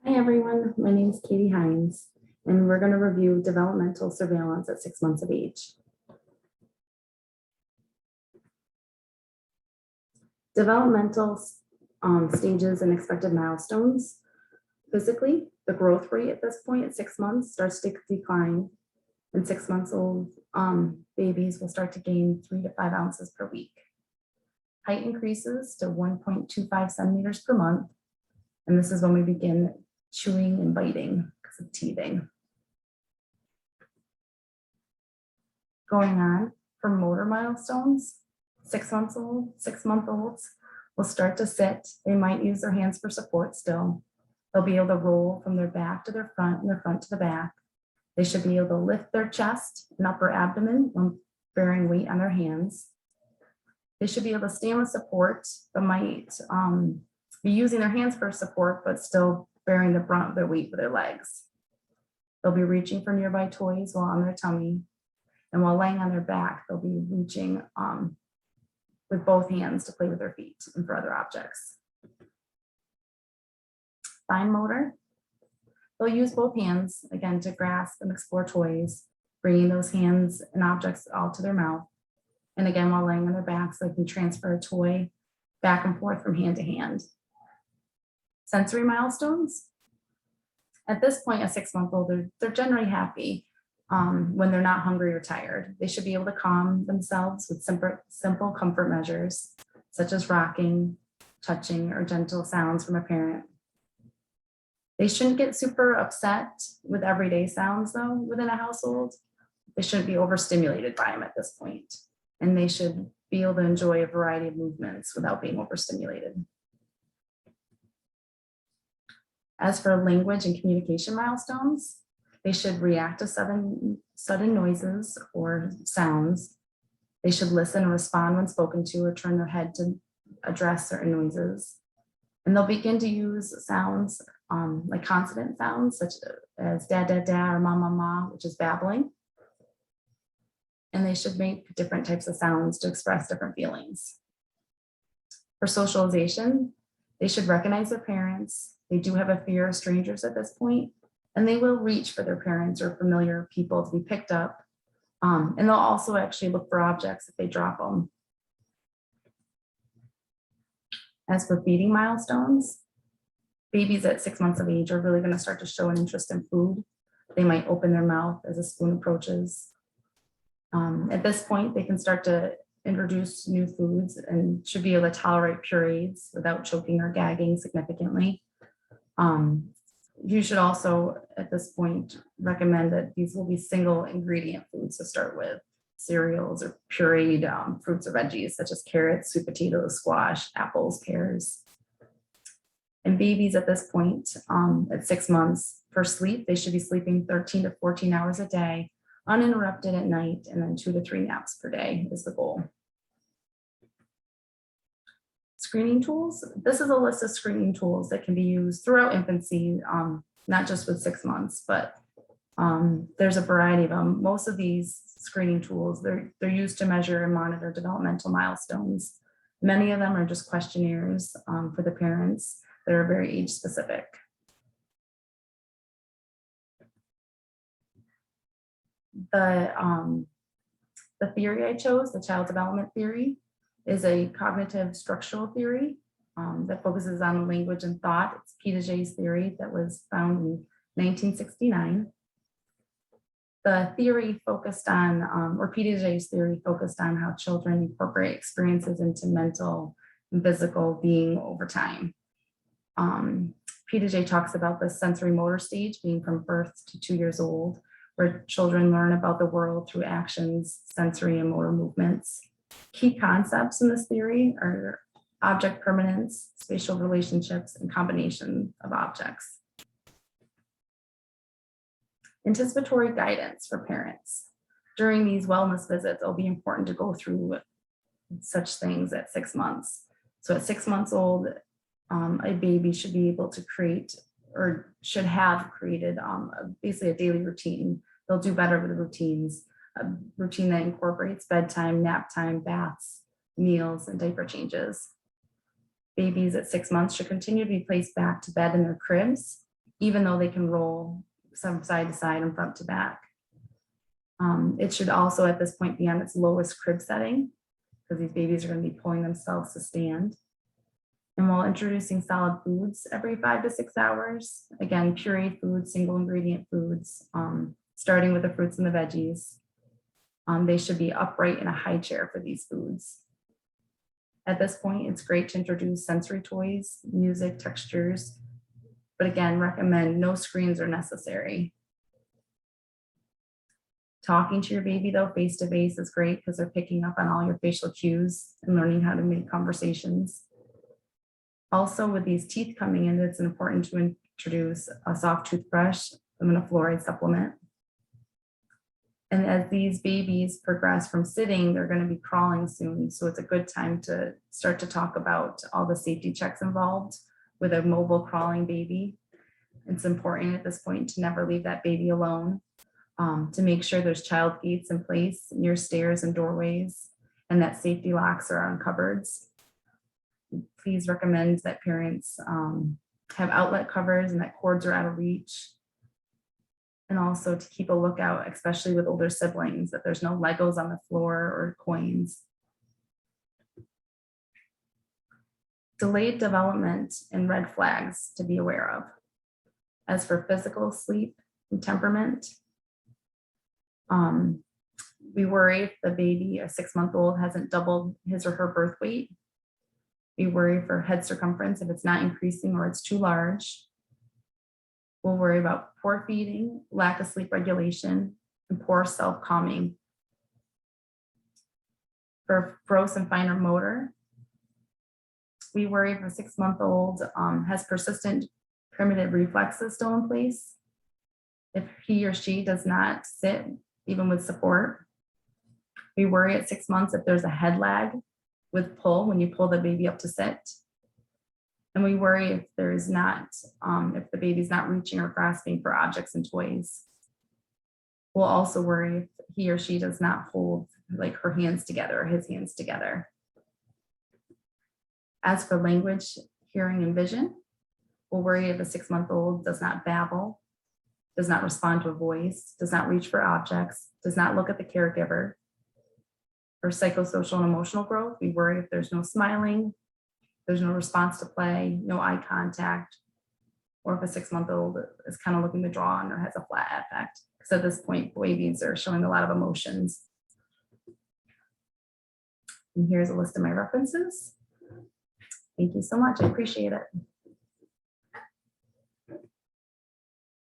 Hi everyone, my name is Kathryn Hynes, and we're going to review developmental surveillance at 6 months of age. Developmental stages and expected milestones. Physically, the growth rate at this point at 6 months starts to decline, and 6 months old babies will start to gain 3 to 5 ounces per week. Height increases to 1.25 centimeters per month, and this is when we begin chewing and biting because of teething. Going on for motor milestones, 6 months old, 6-month-olds will start to sit. They might use their hands for support still. They'll be able to roll from their back to their front and their front to the back. They should be able to lift their chest and upper abdomen when bearing weight on their hands. They should be able to stand with support, but might be using their hands for support, but still bearing the brunt of their weight with their legs. They'll be reaching for nearby toys while on their tummy. And while laying on their back, they'll be reaching with both hands to play with their feet and for other objects. Fine motor, they'll use both hands, again, to grasp and explore toys, bringing those hands and objects all to their mouth. And again, while laying on their backs, they can transfer a toy back and forth from hand to hand. Sensory milestones. At this point, a 6-month-old, they're generally happy when they're not hungry or tired. They should be able to calm themselves with simple comfort measures, such as rocking, touching, or gentle sounds from a parent. They shouldn't get super upset with everyday sounds, though, within a household. They shouldn't be overstimulated by them at this point, and they should be able to enjoy a variety of movements without being overstimulated. As for language and communication milestones, they should react to sudden noises or sounds. They should listen and respond when spoken to or turn their head to address certain noises. And they'll begin to use sounds like consonant sounds, such as da, da, da, or ma, ma, ma, which is babbling. And they should make different types of sounds to express different feelings. For socialization, they should recognize their parents. They do have a fear of strangers at this point, and they will reach for their parents or familiar people to be picked up. And they'll also actually look for objects if they drop them. As for feeding milestones, babies at 6 months of age are really going to start to show an interest in food. They might open their mouth as a spoon approaches. At this point, they can start to introduce new foods and should be able to tolerate purees without choking or gagging significantly. You should also, at this point, recommend that these will be single ingredient foods to start with, cereals or pureed fruits or veggies, such as carrots, sweet potatoes, squash, apples, pears. And babies at this point, at 6 months, for sleep, they should be sleeping 13 to 14 hours a day, uninterrupted at night, and then 2 to 3 naps per day is the goal. Screening tools. This is a list of screening tools that can be used throughout infancy, not just with 6 months, but there's a variety of them. Most of these screening tools, they're used to measure and monitor developmental milestones. Many of them are just questionnaires for the parents that are very age specific. The theory I chose, the child development theory, is a cognitive structural theory that focuses on language and thought. It's Piaget's theory that was found in 1969. The theory focused on, or Piaget's theory focused on how children incorporate experiences into mental and physical being over time. Piaget talks about the sensory motor stage being from birth to 2 years old, where children learn about the world through actions, sensory and motor movements. Key concepts in this theory are object permanence, spatial relationships, and combination of objects. Anticipatory guidance for parents. During these wellness visits, it'll be important to go through such things at 6 months. So at 6 months old, a baby should be able to create or should have created basically a daily routine. They'll do better with routines. A routine that incorporates bedtime, nap time, baths, meals, and diaper changes. Babies at 6 months should continue to be placed back to bed in their cribs even though they can roll some side to side and front to back. It should also at this point be on its lowest crib setting, because these babies are going to be pulling themselves to stand. And while introducing solid foods every 5 to 6 hours, again, pureed foods, single ingredient foods, starting with the fruits and the veggies, they should be upright in a high chair for these foods. At this point, it's great to introduce sensory toys, music, textures, but again, recommend no screens are necessary. Talking to your baby though, face to face is great because they're picking up on all your facial cues and learning how to make conversations. Also, with these teeth coming in, it's important to introduce a soft toothbrush and a fluoride supplement. And as these babies progress from sitting, they're going to be crawling soon. So it's a good time to start to talk about all the safety checks involved with a mobile crawling baby. It's important at this point to never leave that baby alone, to make sure there's child gates in place near stairs and doorways, and that safety locks are on cupboards. Please recommend that parents have outlet covers and that cords are out of reach. And also to keep a lookout, especially with older siblings, that there's no Legos on the floor or coins. Delayed development and red flags to be aware of. As for physical, sleep, and temperament, we worry if the baby, a 6-month-old, hasn't doubled his or her birth weight. We worry for head circumference if it's not increasing or it's too large. We'll worry about poor feeding, lack of sleep regulation, and poor self-calming. For gross and finer motor, we worry if a 6-month-old has persistent primitive reflexes still in place, if he or she does not sit even with support. We worry at 6 months if there's a head lag with pull when you pull the baby up to sit. And we worry if there's not, if the baby's not reaching or grasping for objects and toys. We'll also worry if he or she does not hold like her hands together or his hands together. As for language, hearing, and vision, we'll worry if a 6-month-old does not babble, does not respond to a voice, does not reach for objects, does not look at the caregiver. For psychosocial and emotional growth, we worry if there's no smiling, there's no response to play, no eye contact, or if a 6-month-old is kind of looking to draw on or has a flat affect. Because at this point, babies are showing a lot of emotions. And here's a list of my references. Thank you so much. I appreciate it.